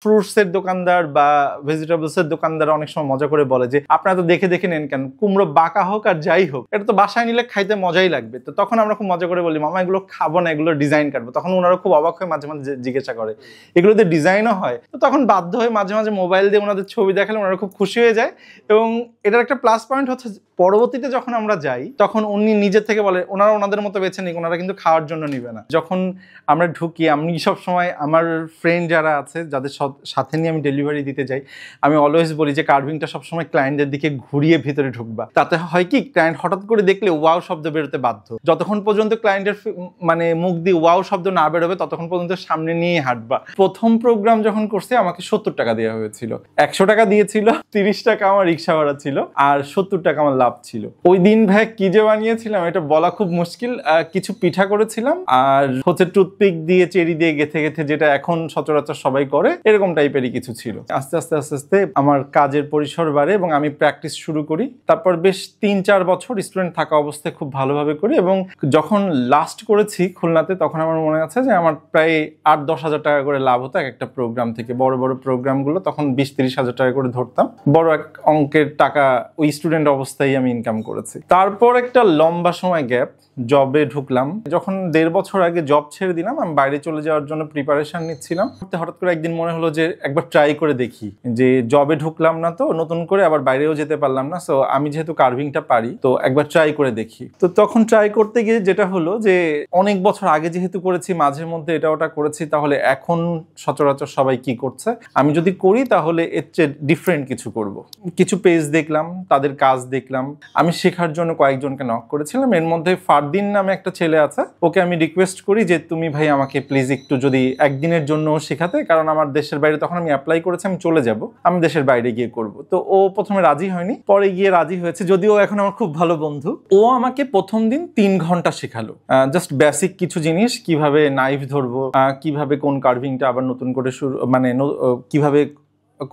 ফ্রুটসের দোকানদার বা ভেজিটেবলসের দোকানদার অনেক সময় মজা করে বলে যে আপনারা তো দেখে দেখে নেন কেন, কুমড়ো বাঁকা হোক আর যাই হোক এটা তো বাসায় নিলে খাইতে মজাই লাগবে। তো তখন আমরা খুব মজা করে বলি মামা এগুলো খাবো না, এগুলো ডিজাইন কাটবো। তখন ওনারা খুব অবাক হয়ে মাঝে মাঝে জিজ্ঞাসা করে এগুলোতে ডিজাইনও হয়। তো তখন বাধ্য হয়ে মাঝে মাঝে মোবাইল দিয়ে ওনাদের ছবি দেখালে ওনারা খুব খুশি হয়ে যায়। এবং এটার একটা প্লাস পয়েন্ট হচ্ছে পরবর্তীতে যখন আমরা যাই তখন উনি নিজের থেকে বলে ওনারা ওনাদের মতো বেছে নিক, ওনারা কিন্তু খাওয়ার জন্য নিবে না। যখন আমরা ঢুকি আমি সবসময় আমার ফ্রেন্ড যারা আছে যাদের সাথে নিয়ে আমি ডেলিভারি দিতে যাই আমি অলওয়েজ বলি যে কার্ভিংটা সবসময় ক্লায়েন্টদের দিকে ঘুরিয়ে ভিতরে ঢুকবা। তাতে হয় কি ক্লায়েন্ট হঠাৎ করে দেখলে ওয়াও শব্দ বেরোতে বাধ্য। যতক্ষণ পর্যন্ত ক্লায়েন্টের মানে মুখ দিয়ে ওয়াও শব্দ না বেরোবে ততক্ষণ পর্যন্ত সামনে নিয়ে হাঁটবা। প্রথম প্রোগ্রাম যখন করছে আমাকে 70 টাকা দেওয়া হয়েছিল, 100 টাকা দিয়েছিল, 30 টাকা আমার রিক্সা ভাড়া ছিল আর 70 টাকা আমার লাভ ছিল। ওই দিন ভাই কি যে বানিয়েছিলাম এটা বলা খুব মুশকিল। কিছু পিঠা করেছিলাম আর হচ্ছে টুথপিক দিয়ে চেরি দিয়ে গেথে গেথে, যেটা এখন সচরাচর সবাই করে এরকম টাইপেরই কিছু ছিল। আস্তে আস্তে আস্তে আস্তে আমার কাজের পরিসর বাড়ে এবং আমি প্র্যাকটিস শুরু করি। তারপর বেশ 3-4 বছর স্টুডেন্ট থাকা অবস্থায় খুব ভালোভাবে করি এবং যখন লাস্ট করেছি খুলনাতে তখন আমার মনে আছে যে আমার প্রায় 8-10 হাজার টাকা করে লাভ হতো এক একটা প্রোগ্রাম থেকে। বড় বড় প্রোগ্রামগুলো তখন 20-30 হাজার টাকা করে ধরতাম। বড় এক অঙ্কের টাকা ওই স্টুডেন্ট অবস্থায় আমি ইনকাম করেছি। তারপর একটা লম্বা সময় গ্যাপ, জবে ঢুকলাম। যখন 1.5 বছর আগে জব ছেড়ে দিলাম আমি বাইরে চলে যাওয়ার জন্য প্রিপারেশন নিচ্ছিলাম। হঠাৎ করে একদিন মনে হলো যে একবার ট্রাই করে দেখি, যে জবে ঢুকলাম না তো নতুন করে আবার বাইরেও যেতে পারলাম না, সো আমি যেহেতু কার্ভিংটা পারি তো একবার ট্রাই করে দেখি। তো তখন ট্রাই করতে গিয়ে যেটা হলো যে অনেক বছর আগে যেহেতু করেছি মাঝে মধ্যে এটা ওটা করেছি, তাহলে এখন সচরাচর সবাই কি করছে আমি যদি করি তাহলে এর চেয়ে ডিফারেন্ট কিছু করব। কিছু পেজ দেখলাম, তাদের কাজ দেখলাম, আমি শেখার জন্য কয়েকজনকে নক করেছিলাম। এর মধ্যে ফারদিন নামে একটা ছেলে আছে, ওকে আমি রিকোয়েস্ট করি যে তুমি ভাই আমাকে প্লিজ একটু যদি একদিনের জন্য শেখাতে, কারণ আমার দেশের বাইরে তখন আমি অ্যাপ্লাই করেছি আমি চলে যাব, আমি দেশের বাইরে গিয়ে করব। তো ও প্রথমে রাজি হয়নি, পরে গিয়ে রাজি হয়েছে, যদিও এখন আমার খুব ভালো বন্ধু। ও আমাকে প্রথম দিন 3 ঘন্টা শেখালো জাস্ট বেসিক কিছু জিনিস, কিভাবে নাইফ ধরবো, কিভাবে কোন কার্ভিংটা আবার নতুন করে শুরু মানে কিভাবে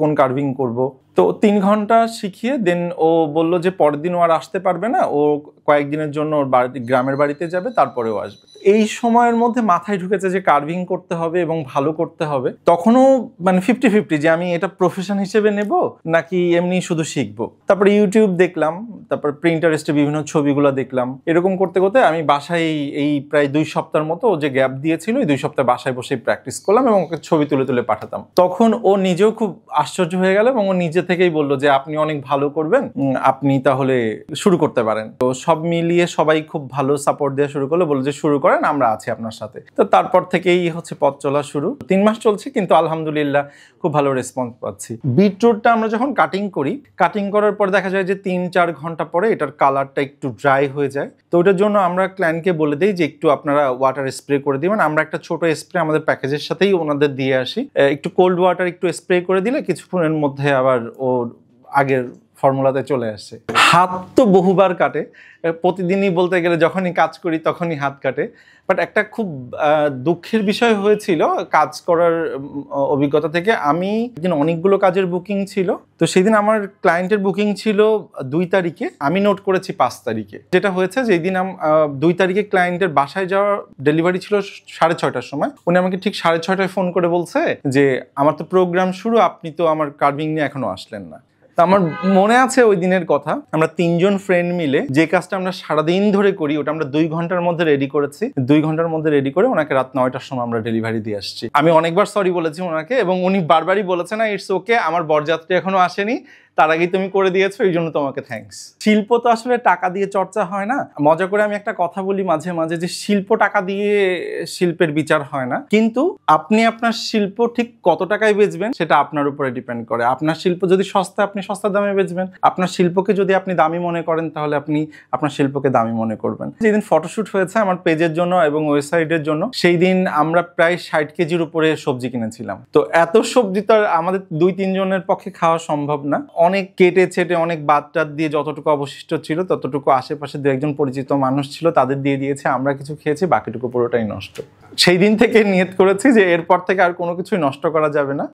কোন কার্ভিং করব। তো 3 ঘন্টা শিখিয়ে দেন ও বললো যে পরের দিন ও আর আসতে পারবে না, ও কয়েকদিনের জন্য ওর গ্রামের বাড়িতে যাবে, তারপরেও আসবে। এই সময়ের মধ্যে মাথায় ঢুকেছে যে কার্ভিং করতে হবে এবং ভালো করতে হবে। তখনও মানে 50-50 যে আমি এটা প্রফেশন হিসেবে নেব নাকি এমনি শুধু শিখবো। তারপরে ইউটিউব দেখলাম, তারপর প্রিন্টারেস্টে বিভিন্ন ছবিগুলো দেখলাম। এরকম করতে করতে আমি বাসায় এই প্রায় 2 সপ্তাহের মতো যে গ্যাপ দিয়েছিল এই 2 সপ্তাহ বাসায় বসে প্র্যাকটিস করলাম এবং ওকে ছবি তুলে তুলে পাঠাতাম। তখন ও নিজেও খুব আশ্চর্য হয়ে গেল এবং ও নিজে থেকেই বললো যে আপনি অনেক ভালো করবেন, আপনি তাহলে শুরু করতে পারেন। তো সব মিলিয়ে সবাই খুব ভালো সাপোর্ট দেওয়া শুরু করলো, বললো যে শুরু করেন, আমরা আছি আপনার সাথে। তো তারপর থেকেই হচ্ছে পথ চলা শুরু। 3 মাস চলছে কিন্তু আলহামদুলিল্লাহ খুব ভালো রেসপন্স পাচ্ছি। বিটরুটটা আমরা যখন কাটিং করি, কাটিং করার পর দেখা যায় যে 3-4 ঘন্টা পরে এটার কালারটা একটু ড্রাই হয়ে যায়। তো ওটার জন্য আমরা ক্লায়েন্টকে বলে দিই যে একটু আপনারা ওয়াটার স্প্রে করে দিবেন। আমরা একটা ছোট স্প্রে আমাদের প্যাকেজের সাথেই ওনাদের দিয়ে আসি, একটু কোল্ড ওয়াটার একটু স্প্রে করে দিলে কিছুক্ষণের মধ্যে আবার ওর আগের ফর্মুলাতে চলে আসছে। হাত তো বহুবার কাটে, প্রতিদিনই বলতে গেলে যখনই কাজ করি তখনই হাত কাটে। বাট একটা খুব দুঃখের বিষয় হয়েছিল কাজ করার অভিজ্ঞতা থেকে। আমি একদিন অনেকগুলো কাজের বুকিং ছিল, তো সেদিন আমার ক্লায়েন্টের বুকিং ছিল 2 তারিখে, আমি নোট করেছি 5 তারিখে। যেটা হয়েছে যে দিন 2 তারিখে ক্লায়েন্টের বাসায় যাওয়ার ডেলিভারি ছিল 6:30টার সময়। উনি আমাকে ঠিক 6:30টায় ফোন করে বলছে যে আমার তো প্রোগ্রাম শুরু, আপনি তো আমার কার্ভিং নিয়ে এখনো আসলেন না। তো আমার মনে আছে ওই দিনের কথা, আমরা 3 জন ফ্রেন্ড মিলে যে কাজটা আমরা সারাদিন ধরে করি ওটা আমরা 2 ঘন্টার মধ্যে রেডি করেছি। 2 ঘন্টার মধ্যে রেডি করে ওনাকে রাত 9টার সময় আমরা ডেলিভারি দিয়ে আসছি। আমি অনেকবার সরি বলেছি ওনাকে এবং উনি বারবারই বলেছে না ইটস ওকে, আমার বরযাত্রী এখনো আসেনি, তার আগেই তুমি করে দিয়েছো, এই জন্য তোমাকে থ্যাঙ্কস। শিল্প তো আসলে টাকা দিয়ে চর্চা হয় না। মজা করে আমি একটা কথা বলি মাঝে মাঝে যে শিল্প টাকা দিয়ে শিল্পের বিচার হয় না, কিন্তু আপনি আপনার শিল্প ঠিক কত টাকায় বেচবেন সেটা আপনার উপরে ডিপেন্ড করে। আপনার শিল্প যদি সস্তা, আপনি সস্তা দামে বেচবেন। আপনার শিল্পকে যদি আপনি দামি মনে করেন তাহলে আপনি আপনার শিল্পকে দামি মনে করবেন। যেদিন ফটোশুট হয়েছে আমার পেজের জন্য এবং ওয়েবসাইটের জন্য, সেই দিন আমরা প্রায় 60 কেজির উপরে সবজি কিনেছিলাম। তো এত সবজি তো আমাদের 2-3 জনের পক্ষে খাওয়া সম্ভব না। অনেক কেটে ছেটে অনেক বাদ টাদ দিয়ে যতটুকু অবশিষ্ট ছিল ততটুকু আশেপাশে 2-1 পরিচিত মানুষ ছিল তাদের দিয়ে দিয়েছে, আমরা কিছু খেয়েছি, বাকিটুকু পুরোটাই নষ্ট। সেই দিন থেকে নিয়ত করেছি যে এরপর থেকে আর কোনো কিছুই নষ্ট করা যাবে না।